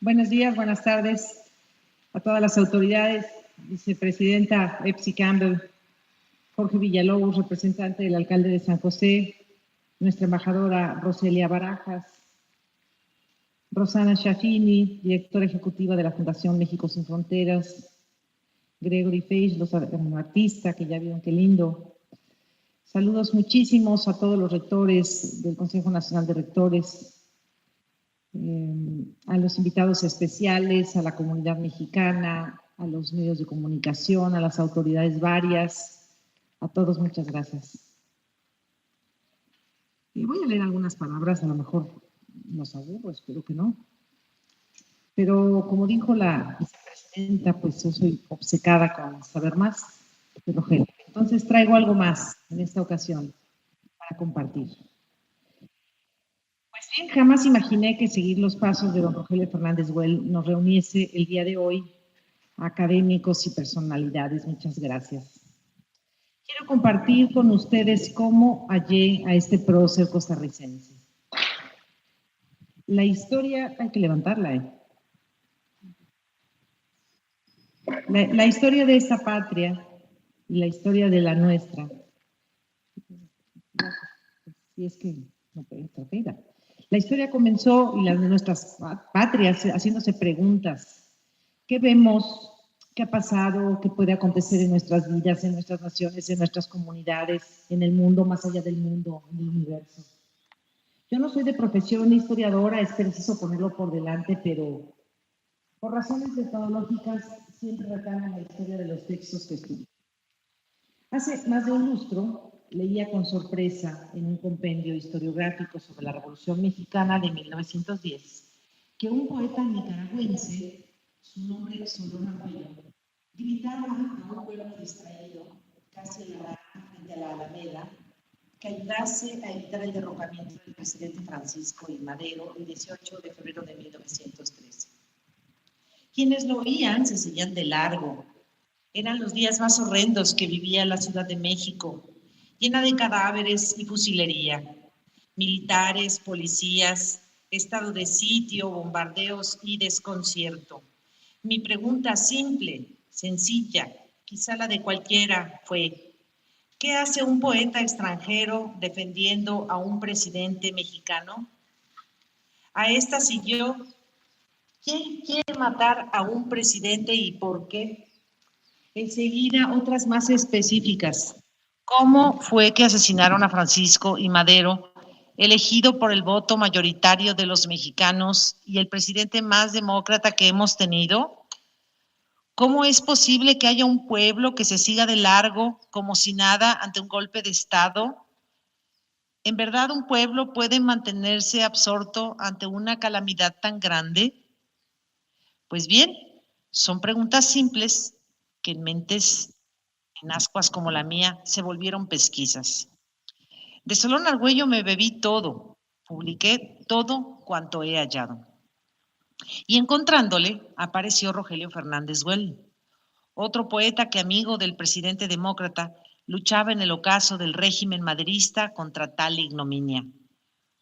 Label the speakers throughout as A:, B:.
A: Buenos días, buenas tardes a todas las autoridades, vicepresidenta Epsi Campbell, Jorge Villalobos, representante del alcalde de San José, nuestra embajadora Roselia Barajas, Rosana Shafini, directora ejecutiva de la Fundación México Sin Fronteras, Gregory Page, los artistas, que ya vieron qué lindo. Saludos muchísimos a todos los rectores del Consejo Nacional de Rectores, a los invitados especiales, a la comunidad mexicana, a los medios de comunicación, a las autoridades varias, a todos muchas gracias. Y voy a leer algunas palabras, a lo mejor nos aburro, espero que no. Pero como dijo la vicepresidenta, pues yo soy obcecada con saber más de Rogelio. Entonces traigo algo más en esta ocasión para compartir. Pues bien, jamás imaginé que seguir los pasos de don Rogelio Fernández Güell nos reuniese el día de hoy a académicos y personalidades. Muchas gracias. Quiero compartir con ustedes cómo hallé a este prócer costarricense. La historia, hay que levantarla, La historia de esta patria y la historia de la nuestra. Si es que no puede estar pega. La historia comenzó, y la de nuestras patrias, haciéndose preguntas. ¿Qué vemos? ¿Qué ha pasado? ¿Qué puede acontecer en nuestras vidas, en nuestras naciones, en nuestras comunidades, en el mundo, más allá del mundo, en el universo? Yo no soy de profesión historiadora, es preciso ponerlo por delante, pero por razones metodológicas siempre recalco la historia de los textos que estudio. Hace más de un lustro leía con sorpresa en un compendio historiográfico sobre la Revolución Mexicana de 1910 que un poeta nicaragüense, su nombre es Solón Argüello, gritaba a un pueblo distraído, casi en la frente a la Alameda, que ayudase a evitar el derrocamiento del presidente Francisco I. Madero el 18 de febrero de 1913. Quienes lo oían se seguían de largo. Eran los días más horrendos que vivía la Ciudad de México, llena de cadáveres y fusilería, militares, policías, estado de sitio, bombardeos y desconcierto. Mi pregunta simple, sencilla, quizá la de cualquiera, fue: ¿qué hace un poeta extranjero defendiendo a un presidente mexicano? A esta siguió: ¿quién quiere matar a un presidente y por qué? Enseguida, otras más específicas. ¿Cómo fue que asesinaron a Francisco I. Madero, elegido por el voto mayoritario de los mexicanos y el presidente más demócrata que hemos tenido? ¿Cómo es posible que haya un pueblo que se siga de largo como si nada ante un golpe de Estado? ¿En verdad un pueblo puede mantenerse absorto ante una calamidad tan grande? Pues bien, son preguntas simples que en mentes en ascuas como la mía se volvieron pesquisas. De Solón Argüello me bebí todo, publiqué todo cuanto he hallado. Y encontrándole, apareció Rogelio Fernández Güell, otro poeta que, amigo del presidente demócrata, luchaba en el ocaso del régimen maderista contra tal ignominia.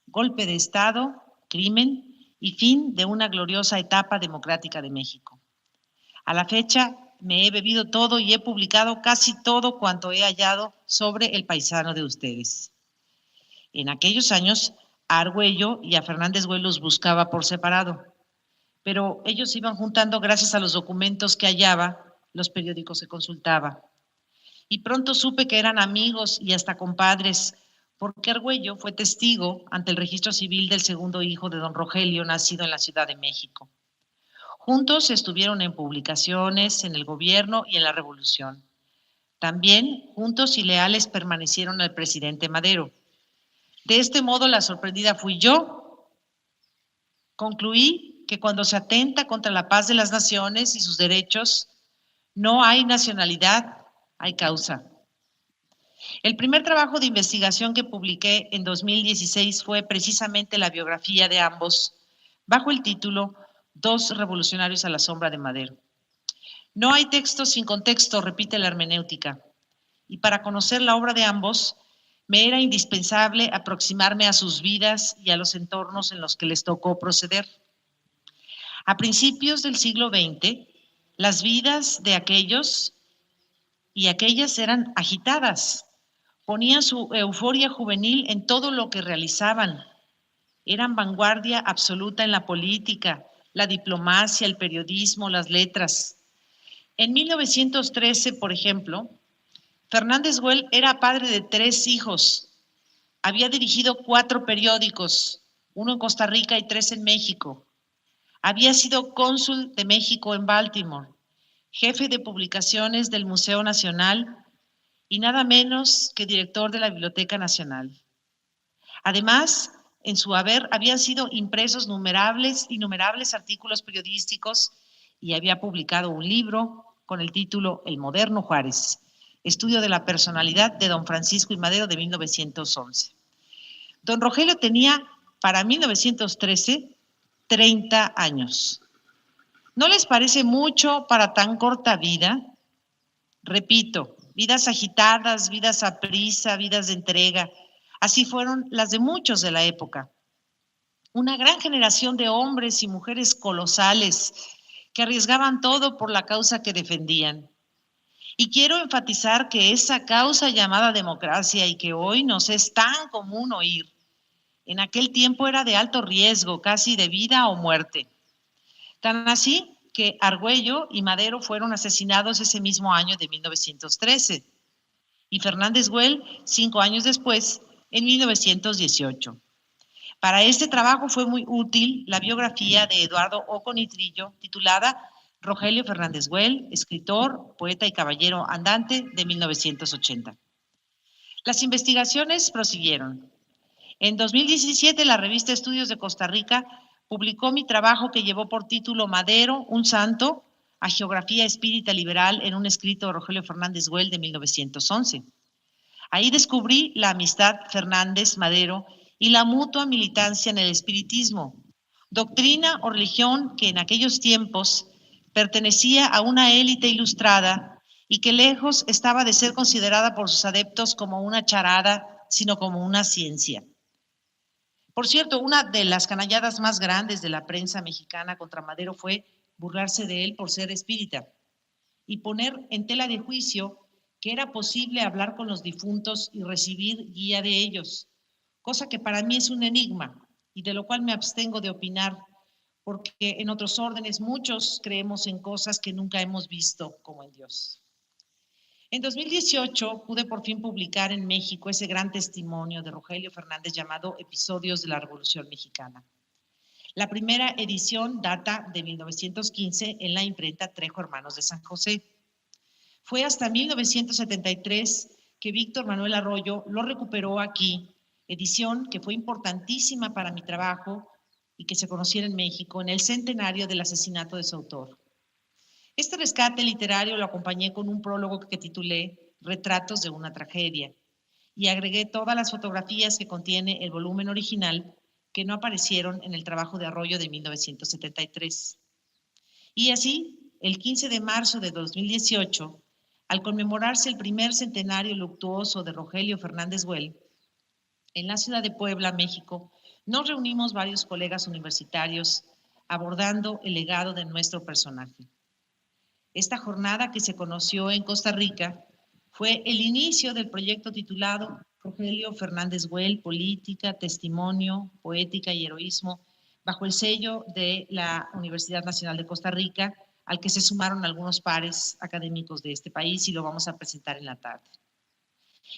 A: Golpe de Estado, crimen y fin de una gloriosa etapa democrática de México. A la fecha me he bebido todo y he publicado casi todo cuanto he hallado sobre el paisano de ustedes. En aquellos años, a Argüello y a Fernández Güell los buscaba por separado, pero ellos iban juntando gracias a los documentos que hallaba, los periódicos que consultaba. Y pronto supe que eran amigos y hasta compadres, porque Argüello fue testigo ante el registro civil del segundo hijo de don Rogelio, nacido en la Ciudad de México. Juntos estuvieron en publicaciones, en el gobierno y en la revolución. También juntos y leales permanecieron al presidente Madero. De este modo, la sorprendida fui yo. Concluí que cuando se atenta contra la paz de las naciones y sus derechos, no hay nacionalidad, hay causa. El primer trabajo de investigación que publiqué en 2016 fue precisamente la biografía de ambos, bajo el título Dos revolucionarios a la sombra de Madero. No hay texto sin contexto, repite la hermenéutica, y para conocer la obra de ambos, me era indispensable aproximarme a sus vidas y a los entornos en los que les tocó proceder.
B: A principios del siglo XX, las vidas de aquellos y aquellas eran agitadas. Ponían su euforia juvenil en todo lo que realizaban. Eran vanguardia absoluta en la política, la diplomacia, el periodismo, las letras. En 1913, por ejemplo, Fernández Güell era padre de 3 hijos. Había dirigido 4 periódicos, 1 en Costa Rica y 3 en México. Había sido cónsul de México en Baltimore, jefe de publicaciones del Museo Nacional y nada menos que director de la Biblioteca Nacional. Además, en su haber habían sido impresos innumerables artículos periodísticos y había publicado un libro con el título El moderno Juárez, estudio de la personalidad de don Francisco I. Madero de 1911. Don Rogelio tenía para 1913 30 años. ¿No les parece mucho para tan corta vida? Repito, vidas agitadas, vidas a prisa, vidas de entrega. Así fueron las de muchos de la época. Una gran generación de hombres y mujeres colosales que arriesgaban todo por la causa que defendían. Y quiero enfatizar que esa causa llamada democracia y que hoy nos es tan común oír, en aquel tiempo era de alto riesgo, casi de vida o muerte. Tan así que Argüello y Madero fueron asesinados ese mismo año de 1913 y Fernández Güell 5 años después, en 1918. Para este trabajo fue muy útil la biografía de Eduardo Oconitrillo, titulada Rogelio Fernández Güell, escritor, poeta y caballero andante, de 1980. Las investigaciones prosiguieron. En 2017, la revista Estudios de Costa Rica publicó mi trabajo que llevó por título Madero, un santo, a geografía espírita liberal en un escrito de Rogelio Fernández Güell de 1911. Ahí descubrí la amistad Fernández-Madero y la mutua militancia en el espiritismo, doctrina o religión que en aquellos tiempos pertenecía a una élite ilustrada y que lejos estaba de ser considerada por sus adeptos como una charada, sino como una ciencia. Por cierto, una de las canalladas más grandes de la prensa mexicana contra Madero fue burlarse de él por ser espírita y poner en tela de juicio que era posible hablar con los difuntos y recibir guía de ellos, cosa que para mí es un enigma y de lo cual me abstengo de opinar, porque en otros órdenes muchos creemos en cosas que nunca hemos visto, como en Dios. En 2018 pude por fin publicar en México ese gran testimonio de Rogelio Fernández llamado Episodios de la Revolución Mexicana. La primera edición data de 1915 en la imprenta Trejo Hermanos de San José. Fue hasta 1973 que Víctor Manuel Arroyo lo recuperó aquí, edición que fue importantísima para mi trabajo y que se conociera en México en el centenario del asesinato de su autor. Este rescate literario lo acompañé con un prólogo que titulé Retratos de una tragedia y agregué todas las fotografías que contiene el volumen original que no aparecieron en el trabajo de Arroyo de 1973. Y así, el 15 de marzo de 2018, al conmemorarse el primer centenario luctuoso de Rogelio Fernández Güell, en la ciudad de Puebla, México, nos reunimos varios colegas universitarios abordando el legado de nuestro personaje. Esta jornada, que se conoció en Costa Rica, fue el inicio del proyecto titulado Rogelio Fernández Güell, Política, Testimonio, Poética y Heroísmo, bajo el sello de la Universidad Nacional de Costa Rica, al que se sumaron algunos pares académicos de este país y lo vamos a presentar en la tarde.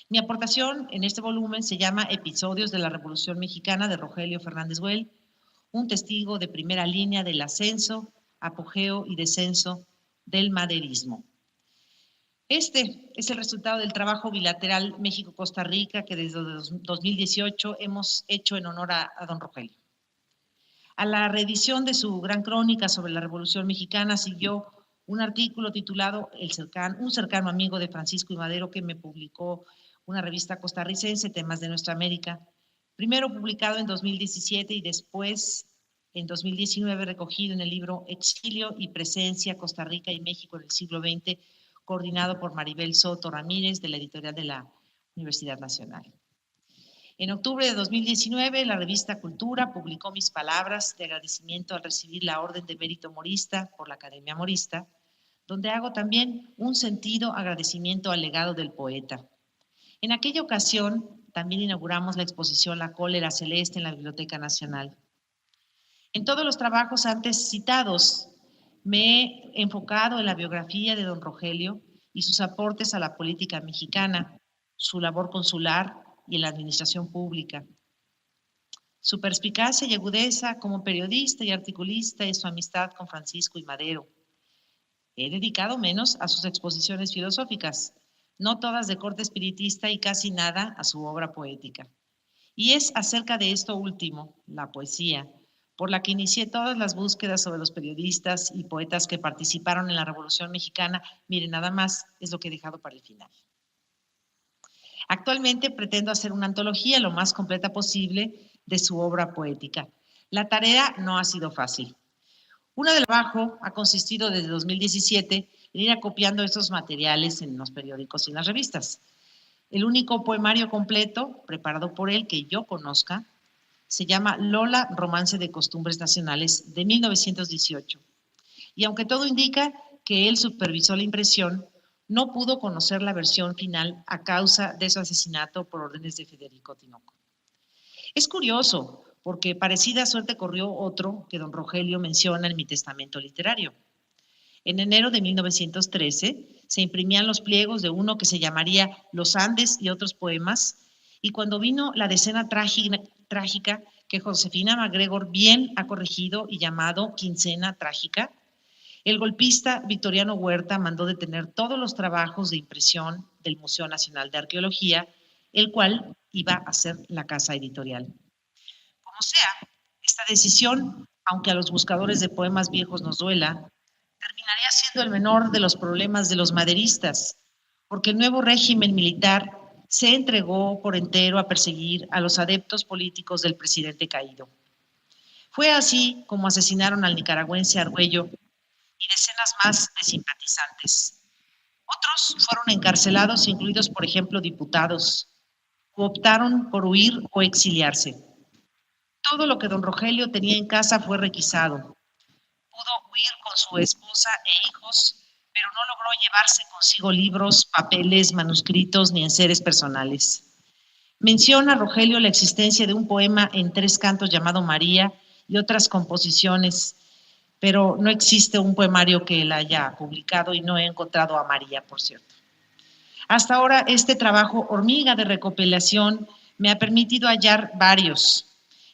B: Mi aportación en este volumen se llama Episodios de la Revolución Mexicana de Rogelio Fernández Güell, un testigo de primera línea del ascenso, apogeo y descenso del maderismo. Este es el resultado del trabajo bilateral México-Costa Rica que desde 2018 hemos hecho en honor a don Rogelio. A la reedición de su gran crónica sobre la Revolución Mexicana siguió un artículo titulado Un cercano amigo de Francisco I. Madero, que me publicó una revista costarricense, Temas de Nuestra América, primero publicado en 2017 y después en 2019 recogido en el libro Exilio y Presencia, Costa Rica y México en el siglo XX, coordinado por Maribel Soto Ramírez de la editorial de la Universidad Nacional. En octubre de 2019, la revista Cultura publicó mis palabras de agradecimiento al recibir la Orden de Mérito Morista por la Academia Morista, donde hago también un sentido agradecimiento al legado del poeta. En aquella ocasión, también inauguramos la exposición La Cólera Celeste en la Biblioteca Nacional. En todos los trabajos antes citados, me he enfocado en la biografía de don Rogelio y sus aportes a la política mexicana, su labor consular y en la administración pública. Su perspicacia y agudeza como periodista y articulista y su amistad con Francisco I. Madero. He dedicado menos a sus exposiciones filosóficas, no todas de corte espiritista y casi nada a su obra poética. Y es acerca de esto último, la poesía, por la que inicié todas las búsquedas sobre los periodistas y poetas que participaron en la Revolución Mexicana. Miren, nada más es lo que he dejado para el final. Actualmente pretendo hacer una antología lo más completa posible de su obra poética. La tarea no ha sido fácil. Uno del trabajo ha consistido desde 2017 en ir acopiando estos materiales en los periódicos y en las revistas. El único poemario completo preparado por él que yo conozca se llama Lola, Romance de Costumbres Nacionales, de 1918. Y aunque todo indica que él supervisó la impresión, no pudo conocer la versión final a causa de su asesinato por órdenes de Federico Tinoco. Es curioso, porque parecida suerte corrió otro que don Rogelio menciona en mi testamento literario. En enero de 1913 se imprimían los pliegos de uno que se llamaría Los Andes y otros poemas, y cuando vino la decena trágica que Josefina MacGregor bien ha corregido y llamado Quincena Trágica, el golpista Victoriano Huerta mandó detener todos los trabajos de impresión del Museo Nacional de Arqueología, el cual iba a ser la casa editorial. Como sea, esta decisión, aunque a los buscadores de poemas viejos nos duela, terminaría siendo el menor de los problemas de los maderistas, porque el nuevo régimen militar se entregó por entero a perseguir a los adeptos políticos del presidente caído. Fue así como asesinaron al nicaragüense Argüello y decenas más de simpatizantes. Otros fueron encarcelados, incluidos, por ejemplo, diputados, o optaron por huir o exiliarse. Todo lo que don Rogelio tenía en casa fue requisado. Pudo huir con su esposa e hijos, pero no logró llevarse consigo libros, papeles, manuscritos ni enseres personales. Menciona Rogelio la existencia de un poema en 3 cantos llamado María y otras composiciones, pero no existe un poemario que él haya publicado y no he encontrado a María, por cierto. Hasta ahora, este trabajo hormiga de recopilación me ha permitido hallar varios.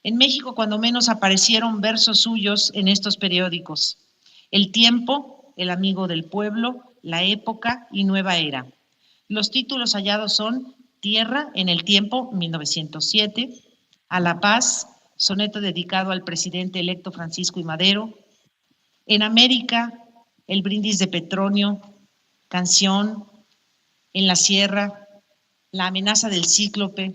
B: En México, cuando menos, aparecieron versos suyos en estos periódicos: El Tiempo, El Amigo del Pueblo, La Época y Nueva Era. Los títulos hallados son Tierra en el Tiempo, 1907, A la Paz, soneto dedicado al presidente electo Francisco I. Madero, En América, El Brindis de Petronio, Canción, En la Sierra, La Amenaza del Cíclope,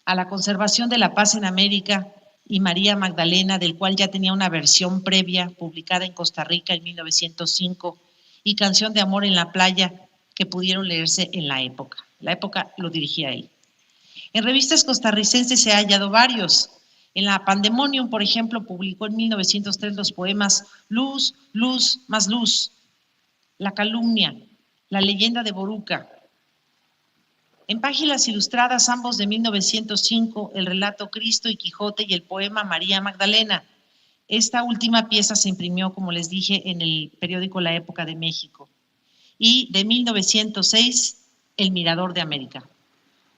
B: A la Conservación de la Paz en América y María Magdalena, del cual ya tenía una versión previa publicada en Costa Rica en 1905, y Canción de Amor en la Playa, que pudieron leerse en La Época. La Época lo dirigía él. En revistas costarricenses se ha hallado varios. En la Pandemonium, por ejemplo, publicó en 1903 los poemas Luz, Luz, más Luz, La Calumnia, La Leyenda de Boruca. En Páginas Ilustradas, ambos de 1905, el relato Cristo y Quijote y el poema María Magdalena. Esta última pieza se imprimió, como les dije, en el periódico La Época de México. Y de 1906, El Mirador de América.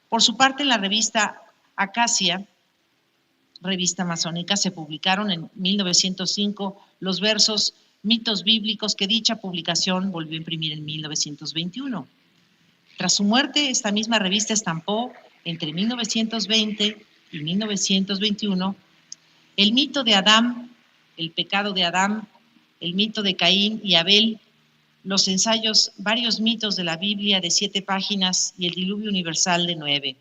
B: Por su parte, en la revista Acacia, revista masónica, se publicaron en 1905 los versos Mitos Bíblicos, que dicha publicación volvió a imprimir en 1921. Tras su muerte, esta misma revista estampó entre 1920 y 1921 el mito de Adán, el pecado de Adán, el mito de Caín y Abel, los ensayos, varios mitos de la Biblia de 7 páginas y el diluvio universal de 9.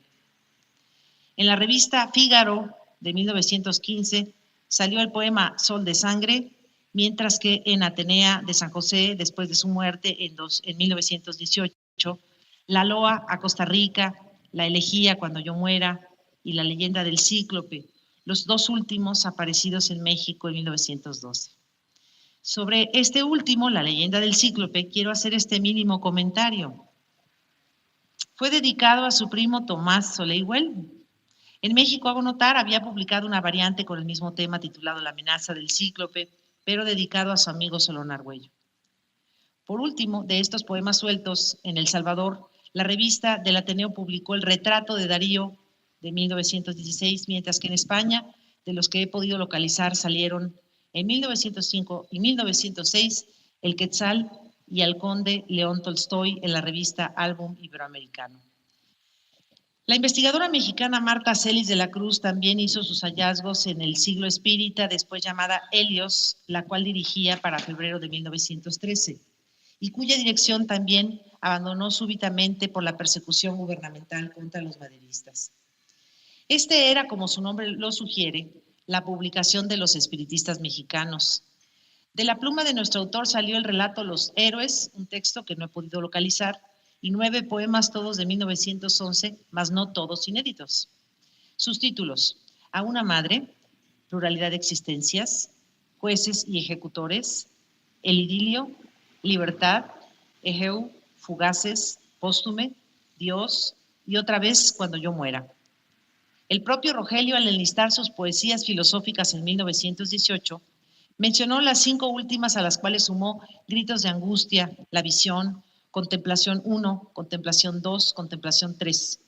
B: En la revista Fígaro de 1915 salió el poema Sol de Sangre, mientras que en Atenea de San José, después de su muerte en 1918, La Loa a Costa Rica, La Elegía, Cuando yo muera, y La leyenda del Cíclope, los dos últimos aparecidos en México en 1912. Sobre este último, La leyenda del Cíclope, quiero hacer este mínimo comentario. Fue dedicado a su primo Tomás Soleil-Well. En México, hago notar, había publicado una variante con el mismo tema titulado La amenaza del Cíclope, pero dedicado a su amigo Solón Argüello. Por último, de estos poemas sueltos, en El Salvador, la revista del Ateneo publicó El retrato de Darío de 1916, mientras que en España, de los que he podido localizar, salieron en 1905 y 1906 El Quetzal y al conde León Tolstoy en la revista Álbum Iberoamericano. La investigadora mexicana Marta Celis de la Cruz también hizo sus hallazgos en el Siglo Espírita, después llamada Helios, la cual dirigía para febrero de 1913, y cuya dirección también abandonó súbitamente por la persecución gubernamental contra los maderistas. Este era, como su nombre lo sugiere, la publicación de los espiritistas mexicanos. De la pluma de nuestro autor salió el relato Los Héroes, un texto que no he podido localizar, y 9 poemas todos de 1911, mas no todos inéditos. Sus títulos: A una madre, Pluralidad de existencias, Jueces y ejecutores, El idilio, Libertad, Egeu, Fugaces, Póstume, Dios y otra vez Cuando yo muera. El propio Rogelio, al enlistar sus poesías filosóficas en 1918, mencionó las 5 últimas, a las cuales sumó Gritos de angustia, La visión, Contemplación 1, Contemplación 2, Contemplación 3.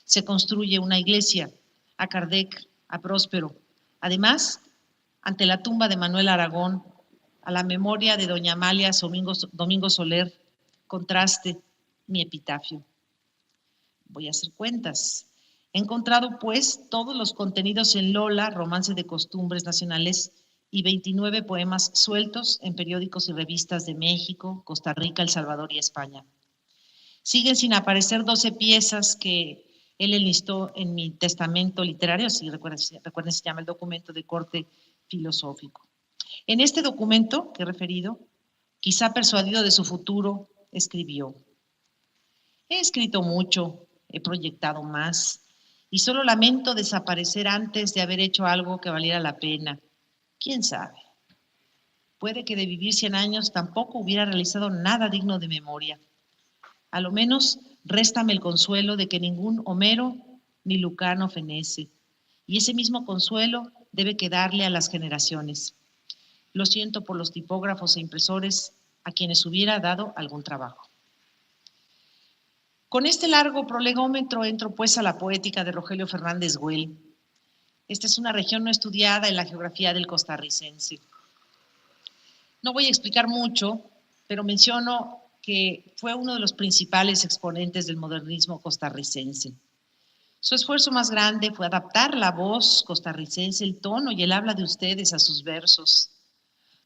B: Se construye una iglesia, a Kardec, a Próspero. Además, ante la tumba de Manuel Aragón, a la memoria de doña Amalia Domingo Soler, Contraste, mi epitafio. Voy a hacer cuentas. He encontrado, pues, todos los contenidos en Lola, Romance de Costumbres Nacionales, y 29 poemas sueltos en periódicos y revistas de México, Costa Rica, El Salvador y España. Siguen sin aparecer 12 piezas que él enlistó en mi testamento literario, si recuerden, se llama el documento de corte filosófico. En este documento que he referido, quizá persuadido de su futuro, escribió: he escrito mucho, he proyectado más, y solo lamento desaparecer antes de haber hecho algo que valiera la pena. ¿Quién sabe? Puede que de vivir 100 años tampoco hubiera realizado nada digno de memoria. A lo menos réstame el consuelo de que ningún Homero ni Lucano fenece, y ese mismo consuelo debe quedarle a las generaciones. Lo siento por los tipógrafos e impresores a quienes hubiera dado algún trabajo. Con este largo prolegómetro entro pues a la poética de Rogelio Fernández Güell. Esta es una región no estudiada en la geografía del costarricense. No voy a explicar mucho, pero menciono que fue uno de los principales exponentes del modernismo costarricense. Su esfuerzo más grande fue adaptar la voz costarricense, el tono y el habla de ustedes a sus versos.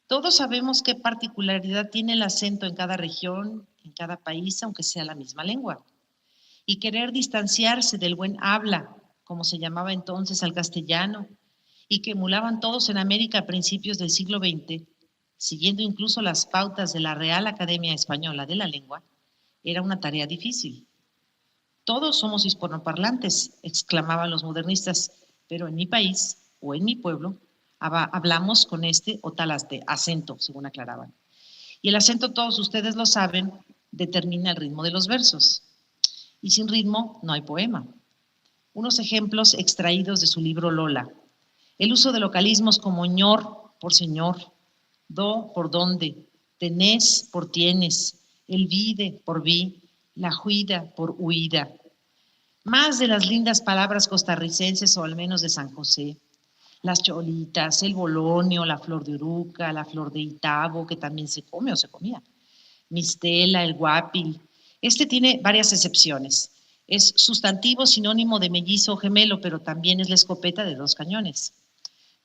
B: Todos sabemos qué particularidad tiene el acento en cada región, en cada país, aunque sea la misma lengua. Y querer distanciarse del buen habla, como se llamaba entonces al castellano, y que emulaban todos en América a principios del siglo XX, siguiendo incluso las pautas de la Real Academia Española de la Lengua, era una tarea difícil. Todos somos hispanoparlantes, exclamaban los modernistas, pero en mi país o en mi pueblo hablamos con este o tal acento, según aclaraban. Y el acento, todos ustedes lo saben, determina el ritmo de los versos. Y sin ritmo no hay poema. Unos ejemplos extraídos de su libro Lola. El uso de localismos como ñor por señor, do por donde, tenés por tienes, el vide por vi, la huida por huida. Más de las lindas palabras costarricenses, o al menos de San José. Las cholitas, el bolonio, la flor de uruca, la flor de itabo, que también se come o se comía. Mistela, el guapil. Este tiene varias excepciones. Es sustantivo sinónimo de mellizo o gemelo, pero también es la escopeta de 2 cañones.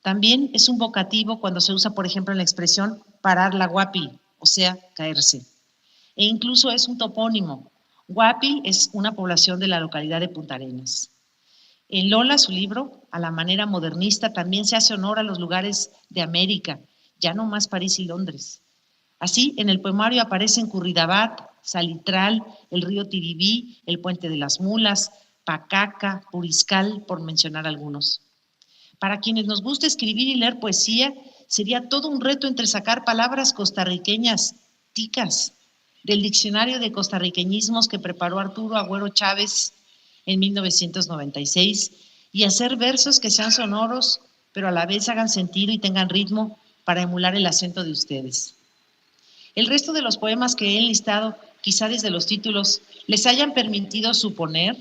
B: También es un vocativo cuando se usa, por ejemplo, en la expresión parar la guapil, o sea, caerse. E incluso es un topónimo. Guapil es una población de la localidad de Punta Arenas. En Lola, su libro, a la manera modernista, también se hace honor a los lugares de América, ya no más París y Londres. Así, en el poemario aparecen Curridabat, Salitral, el río Tiribí, el puente de las mulas, Pacaca, Puriscal, por mencionar algunos. Para quienes nos gusta escribir y leer poesía, sería todo un reto entresacar palabras costarriqueñas ticas del diccionario de costarriqueñismos que preparó Arturo Agüero Chávez en 1996 y hacer versos que sean sonoros, pero a la vez hagan sentido y tengan ritmo para emular el acento de ustedes. El resto de los poemas que he enlistado, quizá desde los títulos, les hayan permitido suponer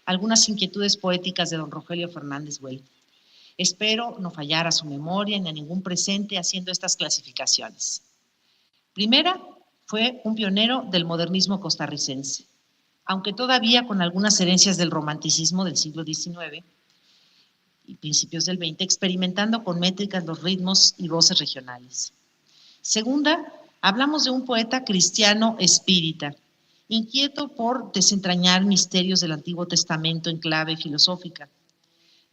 B: algunas inquietudes poéticas de don Rogelio Fernández Güell. Espero no fallar a su memoria ni a ningún presente haciendo estas clasificaciones. Primera, fue un pionero del modernismo costarricense, aunque todavía con algunas herencias del romanticismo del siglo XIX y principios del XX, experimentando con métricas los ritmos y voces regionales. Segunda, hablamos de un poeta cristiano espírita, inquieto por desentrañar misterios del Antiguo Testamento en clave filosófica.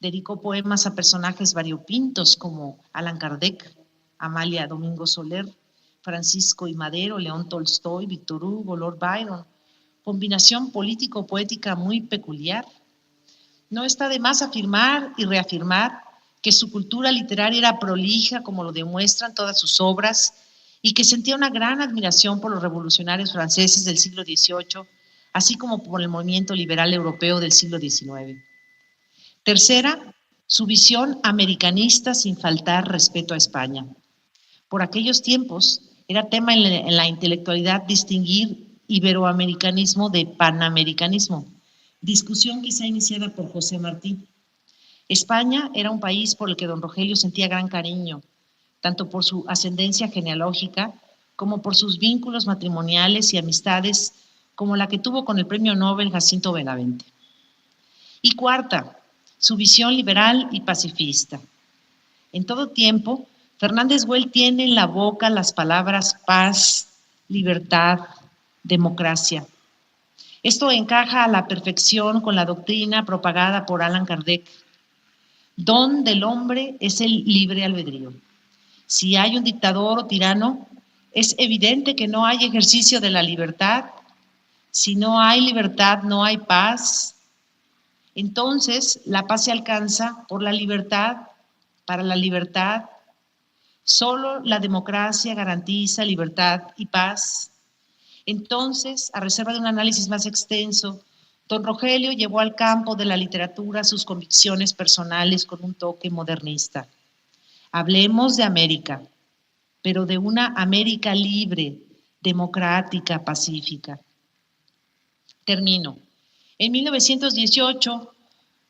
B: Dedicó poemas a personajes variopintos como Allan Kardec, Amalia Domingo Soler, Francisco I. Madero, León Tolstoy, Víctor Hugo, Lord Byron. Combinación político-poética muy peculiar. No está de más afirmar y reafirmar que su cultura literaria era prolija, como lo demuestran todas sus obras, y que sentía una gran admiración por los revolucionarios franceses del siglo XVIII, así como por el movimiento liberal europeo del siglo XIX. Tercera, su visión americanista sin faltar respeto a España. Por aquellos tiempos era tema en la intelectualidad distinguir iberoamericanismo de panamericanismo, discusión quizá iniciada por José Martí. España era un país por el que don Rogelio sentía gran cariño, tanto por su ascendencia genealógica como por sus vínculos matrimoniales y amistades, como la que tuvo con el premio Nobel Jacinto Benavente. Y cuarta, su visión liberal y pacifista. En todo tiempo, Fernández Güell tiene en la boca las palabras paz, libertad, democracia. Esto encaja a la perfección con la doctrina propagada por Allan Kardec. Don del hombre es el libre albedrío. Si hay un dictador o tirano, es evidente que no hay ejercicio de la libertad. Si no hay libertad, no hay paz. Entonces, la paz se alcanza por la libertad, para la libertad. Solo la democracia garantiza libertad y paz. Entonces, a reserva de un análisis más extenso, don Rogelio llevó al campo de la literatura sus convicciones personales con un toque modernista. Hablemos de América, pero de una América libre, democrática, pacífica. Termino. En 1918,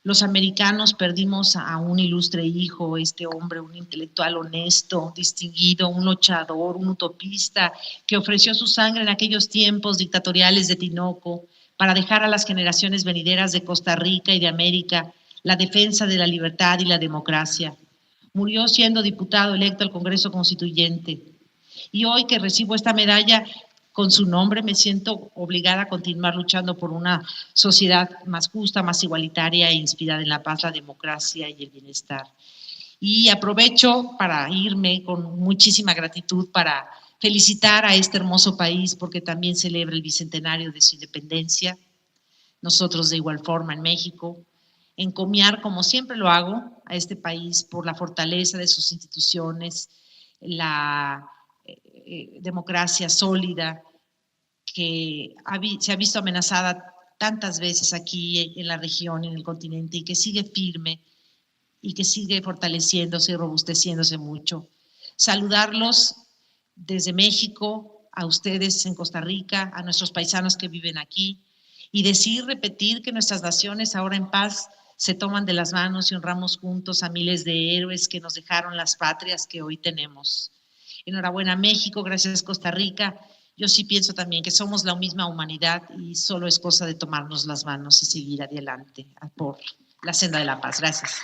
B: los americanos perdimos a un ilustre hijo, este hombre, un intelectual honesto, distinguido, un luchador, un utopista, que ofreció su sangre en aquellos tiempos dictatoriales de Tinoco para dejar a las generaciones venideras de Costa Rica y de América la defensa de la libertad y la democracia. Murió siendo diputado electo al Congreso Constituyente. Y hoy que recibo esta medalla con su nombre, me siento obligada a continuar luchando por una sociedad más justa, más igualitaria e inspirada en la paz, la democracia y el bienestar. Y aprovecho para irme con muchísima gratitud para felicitar a este hermoso país porque también celebra el bicentenario de su independencia. Nosotros de igual forma en México. Encomiar, como siempre lo hago, a este país por la fortaleza de sus instituciones, la democracia sólida que se ha visto amenazada tantas veces aquí en la región, en el continente, y que sigue firme y que sigue fortaleciéndose y robusteciéndose mucho. Saludarlos desde México, a ustedes en Costa Rica, a nuestros paisanos que viven aquí, y repetir que nuestras naciones ahora en paz se toman de las manos y honramos juntos a miles de héroes que nos dejaron las patrias que hoy tenemos. Enhorabuena México, gracias Costa Rica. Yo sí pienso también que somos la misma humanidad y solo es cosa de tomarnos las manos y seguir adelante por la senda de la paz. Gracias.